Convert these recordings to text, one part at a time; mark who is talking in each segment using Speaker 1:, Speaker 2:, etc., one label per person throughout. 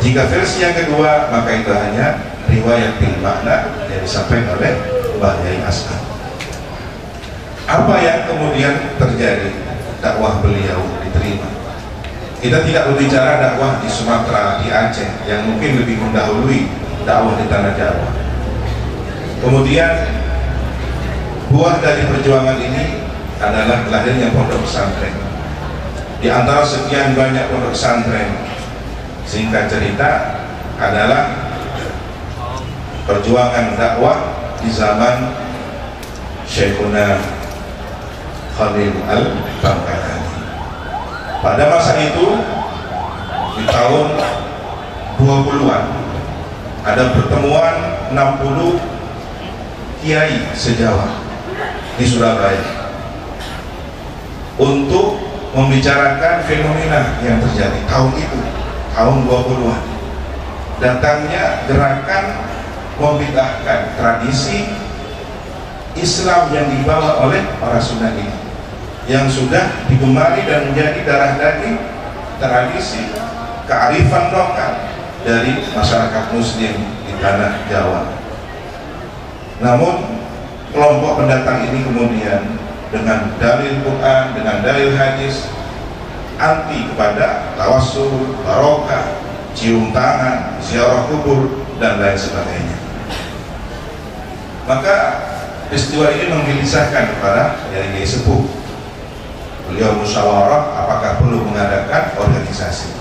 Speaker 1: Jika versi yang kedua, maka itu hanya riwayat bil makna yang disampaikan oleh Mbah Yai As'ad. Apa yang kemudian terjadi? Dakwah beliau diterima. Kita tidak berbicara dakwah di Sumatera, di Aceh, yang mungkin lebih mendahului dakwah di tanah Jawa. Kemudian buah dari perjuangan ini adalah lahirnya pondok pesantren. Di antara sekian banyak pondok pesantren, singkat cerita, adalah perjuangan dakwah di zaman Syekhuna Khalil Al-Bangkalan. Pada masa itu, di tahun 20-an, ada pertemuan 60 kiai se-Jawa di Surabaya untuk membicarakan fenomena yang terjadi tahun itu, tahun 20-an. Datangnya gerakan membid'ahkan tradisi Islam yang dibawa oleh para sunnah ini, yang sudah digemari dan menjadi darah daging tradisi kearifan lokal dari masyarakat muslim di tanah Jawa. Namun kelompok pendatang ini kemudian dengan dalil Quran, dengan dalil hadis, anti kepada tawassul, barokah, cium tangan, ziarah kubur, dan lain sebagainya. Maka peristiwa ini menggelisahkan para Yai sepuh. Beliau musyawarah apakah perlu mengadakan organisasi.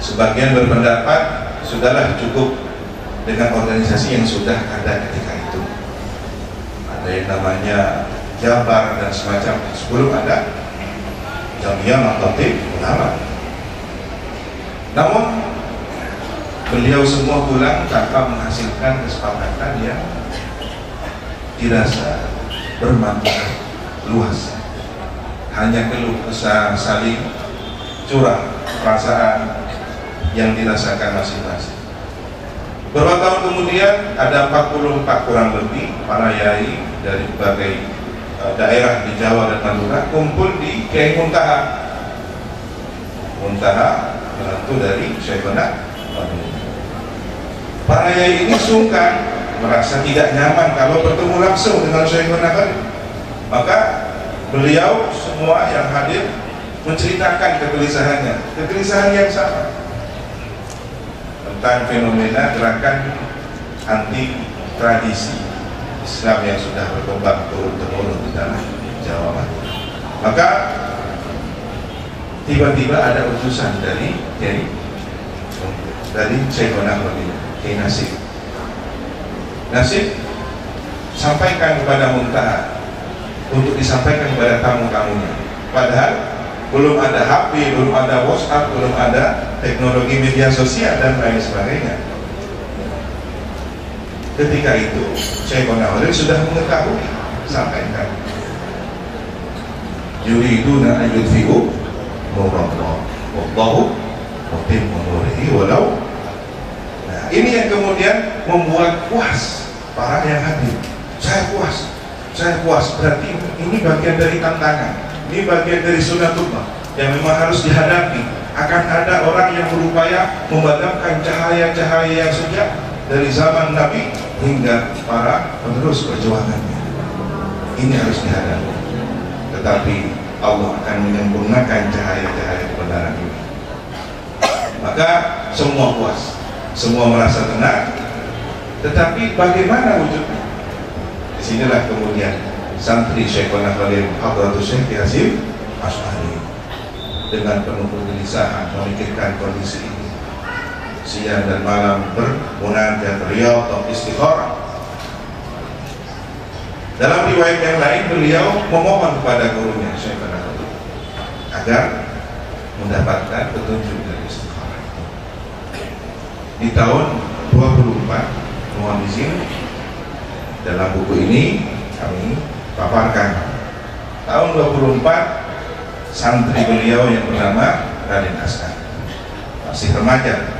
Speaker 1: Sebagian berpendapat sudahlah cukup dengan organisasi yang sudah ada ketika itu. Ada yang namanya Jabar dan semacamnya, sebelum ada Jamiyah Nahdlatul Ulama. Namun beliau semua pulang tanpa menghasilkan kesepakatan yang dirasa bermanfaat luas. Hanya keluh kesah, saling curah perasaan yang dirasakan masing-masing. Beberapa tahun kemudian ada 44 kurang lebih para yai dari berbagai daerah di Jawa dan Madura kumpul di Kiai Muntaha. Muntaha menantu dari Syekhuna. Para yai ini sungkan, merasa tidak nyaman kalau bertemu langsung dengan Syekhuna Khalil. Maka beliau semua yang hadir menceritakan kegelisahan yang sama tentang fenomena gerakan anti tradisi Islam yang sudah berkembang turun-temurun di tanah Jawa. Maka tiba-tiba ada utusan dari Syekhuna Khalil, Kiai Nasib sampaikan kepada Muntaha untuk disampaikan kepada tamu-tamunya. Padahal belum ada HP, belum ada WhatsApp, belum ada teknologi media sosial dan lain sebagainya. Ketika itu Syekhuna Khalil sudah mengetahui, sampaikan yuriduna an yudfi'u nurallah wallahu mutimmu nurihi walau. Nah, ini yang kemudian membuat puas para yang hadir. Saya puas, berarti ini bagian dari tantangan, ini bagian dari sunnatullah yang memang harus dihadapi. Akan ada orang yang berupaya memadamkan cahaya-cahaya yang sejak dari zaman Nabi hingga para penerus perjuangannya. Ini harus dihadapi. Tetapi Allah akan menyempurnakan cahaya-cahaya kebenaran ini. Maka semua puas, semua merasa tenang. Tetapi bagaimana wujudnya? Disinilah kemudian santri Syekhuna Khalil Hadratus Syekh Hasyim Asy'ari dengan penuh kegelisahan memikirkan kondisi ini, siang dan malam bermunajat, riyadhah, istikharah. Dalam riwayat yang lain beliau memohon kepada gurunya Syekhuna Khalil agar mendapatkan petunjuk dari istikharah. Di tahun 24, mohon izin, dalam buku ini kami paparkan tahun 24 santri beliau yang bernama Raden As'ad masih remaja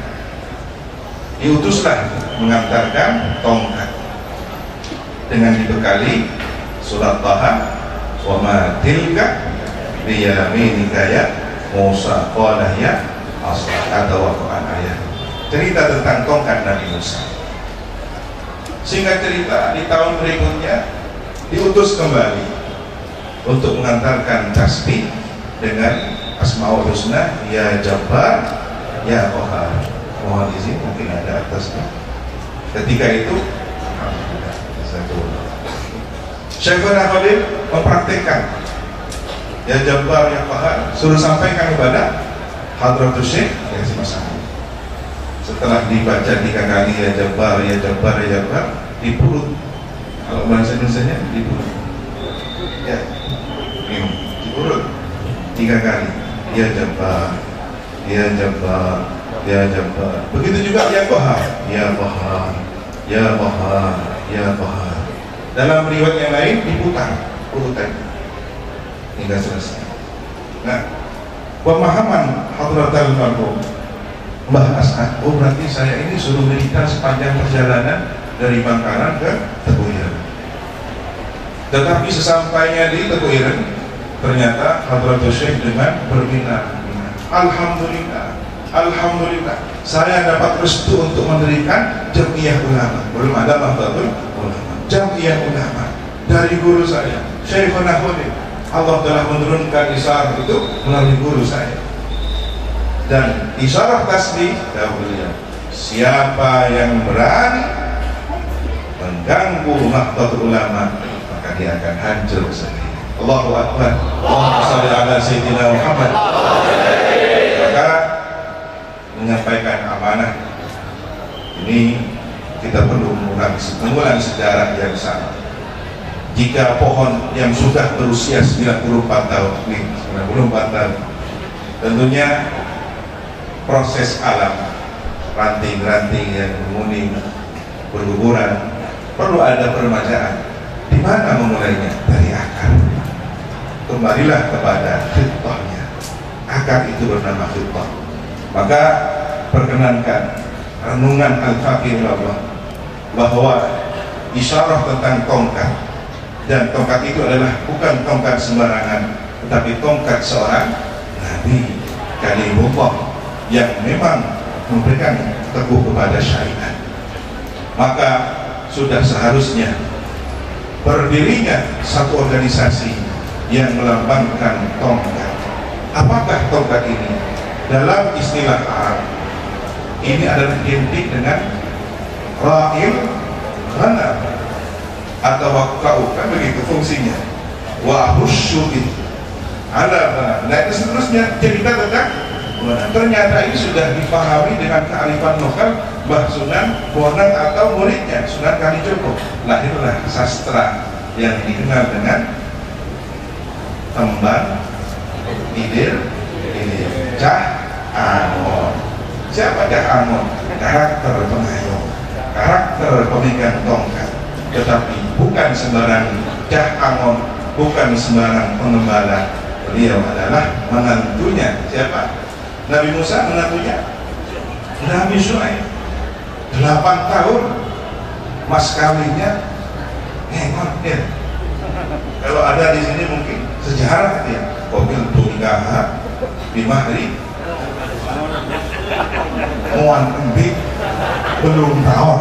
Speaker 1: diutuslah mengantarkan tongkat dengan dibekali surat Taha, wa ma tilka biyaminika ya Musa qala ya asal, ada Quran ayat. cerita tentang tongkat Nabi Musa. Singkat cerita, di tahun berikutnya diutus kembali untuk mengantarkan tasbih dengan Asmaul Husna, ya Jabbar, ya Qahar. Mohon izin, mungkin ada atasnya. Ketika itu Syekhuna Khalil mempraktikkan ya Jabbar, ya Qahar, suruh sampaikan kepada Hadratus Syekh ya si Mas Ahmad. Setelah dibaca 3 kali ya Jabbar, ya Jabbar, ya Jabbar, di perut, kalau bahasa Indonesianya di perut ya, di perut 3 kali ya Jabbar, ya Jabbar, ya Jabbar. Begitu juga ya Qahar, ya Qahar, ya Qahar, ya Qahar. Dalam riwayat yang lain diputar urutan hingga selesai. Nah, pemahaman Hadratul Marhum Mbah As'ad, oh berarti saya ini suruh militer sepanjang perjalanan dari Bangkalan ke Teguh Ireng. Tetapi sesampainya di Teguh Ireng, ternyata Hadratus Syekh dengan berbinar, alhamdulillah, alhamdulillah, saya dapat restu untuk mendirikan Jam'iyah Ulama. Belum ada Nahdlatul Ulama, Jam'iyah Ulama dari guru saya, Syekhuna Khalil. Allah telah menurunkan isyarah itu melalui guru saya. Dan isyarah tasbih, beliau, siapa yang berani mengganggu Nahdlatul Ulama, maka dia akan hancur sendiri. Allahu Akbar. Allahumma shalli ala Sayyidina Muhammad. Maka menyampaikan amanah ini kita perlu mengulang sejarah yang sama. Jika pohon yang sudah berusia 94 tahun, tentunya proses alam, ranting-ranting yang menguning, berguguran, perlu ada peremajaan. Di mana memulainya? Dari akar. Kembalilah kepada fitrahnya. Akar itu bernama fitrah. Maka perkenankan renungan Al-Fakir Allah bahwa isyarah tentang tongkat, dan tongkat itu adalah bukan tongkat sembarangan, tetapi tongkat seorang Nabi Kalimullah yang memang memberikan teguh kepada syariat. Maka sudah seharusnya berdirinya satu organisasi yang melambangkan tongkat. Apakah tongkat ini? Dalam istilah Arab ini adalah identik dengan ra'il ghanam atau wakau, kan begitu fungsinya. Wa husyubi ala ghanam. Nah itu seterusnya cerita tentang, ternyata ini sudah dipahami dengan kearifan lokal Mbah Sunan Bonang atau muridnya Sunan Kalijogo. Lahirlah sastra yang dikenal dengan Temban Ilir Cah Angon. Siapa Cah Angon? Karakter pengayom, karakter pemegang tongkat. Tetapi bukan sembarang Cah Angon, bukan sembarang pengembala. Beliau adalah menantunya siapa? Nabi Musa, menantunya Nabi Syuaib. 8 tahun mas kawinnya ngengon ya. Kalau ada di sini mungkin sejarah ya, mobil nikah di mahri muan embik belum tahun.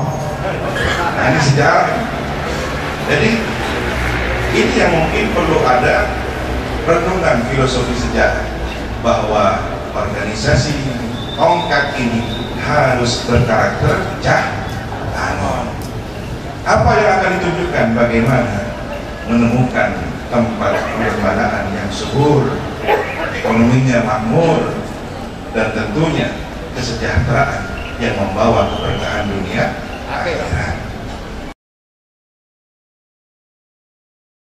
Speaker 1: Nah ini sejarah. Jadi ini yang mungkin perlu ada renungan filosofi sejarah, bahwa organisasi tongkat ini harus berkarakter Cah Angon. Apa yang akan ditunjukkan? Bagaimana menemukan tempat perlembagaan yang subur, ekonominya makmur, dan tentunya kesejahteraan yang membawa keberkahan dunia akhirat.